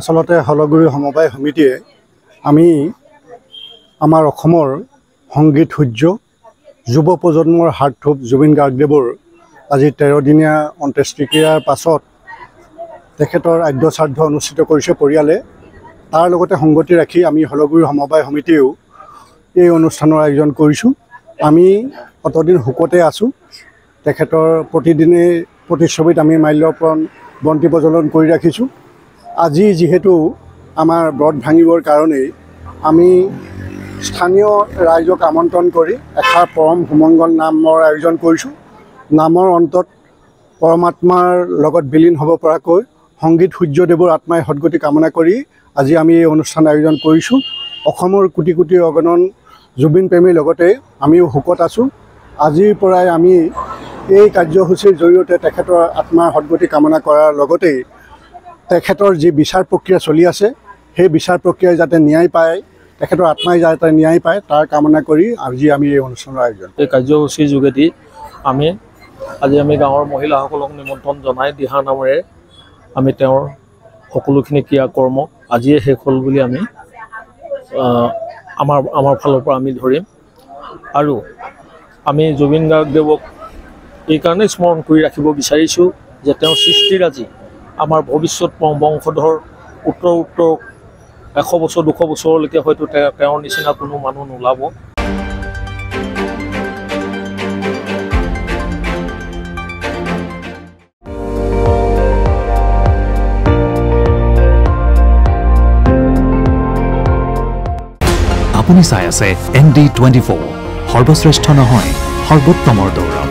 আচলতে হলগুৰি সমবায় সমিতিয়ে আমি আমাৰ অসমৰ সংগীত সূৰ্য যুৱ প্ৰজন্মৰ হাৰ্টথ্ৰব জুবিন গাৰ্গদেৱৰ আজি 13 দিনীয়া অন্ত্যেষ্টিক্ৰিয়াৰ পাছত তেখেতৰ আদ্য শ্ৰাদ্ধ অনুষ্ঠিত কৰিছে পৰিয়ালে। তাৰ লগতে সংগতি ৰাখি আমি হলগুৰি সমবায় সমিতিয়েও এই অনুষ্ঠানৰ আয়োজন কৰিছোঁ। আমি অতদিন শোকতে আছোঁ। তেখেতৰ প্ৰতিদিনে প্ৰতিচ্ছবিত আমি মাল্যৰ্পণ বন্তি প্ৰজ্বলন কৰি ৰাখিছোঁ। আজি যেহেতু আমাৰ ব্ৰত ভাঙিবৰ কাৰণে আমি স্থানীয় ৰাইজক আমন্ত্ৰণ কৰি এষাৰ পৰম সুমংগল নামৰ আয়োজন কৰিছোঁ। নামৰ অন্তত পৰমাত্মাৰ লগত বিলীন হ'ব পৰাকৈ সংগীত সূৰ্যদেৱৰ আত্মাই সদ্গতি কামনা কৰি আজি আমি এই অনুষ্ঠান আয়োজন কৰিছোঁ। অসমৰ কোটি কোটি অগণন জুবিন প্ৰেমীৰ লগতে আমিও শোকত আছোঁ। আজিৰ পৰাই আমি এই কাৰ্যসূচীৰ জৰিয়তে তেখেতৰ আত্মাৰ সদ্গতি কামনা কৰাৰ লগতে তেখেতৰ যি বিচাৰ প্ৰক্ৰিয়া চলি আছে সেই বিচাৰ প্ৰক্ৰিয়াই যাতে ন্যায় পায়, তেখেতৰ আত্মাই যাতে ন্যায় পায় তাৰ কামনা কৰি আজি আমি এই অনুষ্ঠানৰ আয়োজন। এই কাৰ্যসূচীৰ যোগেদি আজি আমি গাঁৱৰ মহিলাসকলক নিমন্ত্ৰণ জনাই দিহা নামেৰে আমি তেওঁৰ সকলোখিনি ক্ৰিয়াকৰ্ম আজিয়ে শেষ হ'ল বুলি আমি আমাৰ ফালৰ পৰা আমি ধৰিম। আৰু আমি জুবিন গাৰ্গদেৱক এইকাৰণেই স্মৰণ কৰি ৰাখিব বিচাৰিছোঁ যে তেওঁৰ সৃষ্টিৰাজি আমাৰ ভৱিষ্যত বংশধৰ উত্তৰ 100 বছৰ 200 বছৰলৈকে হয়তো তেওঁৰ নিচিনা কোনো মানুহ নোলাব। আপুনি চাই আছে ND24 সৰ্বশ্ৰেষ্ঠ নহয় সৰ্বোত্তমৰ দৌৰ।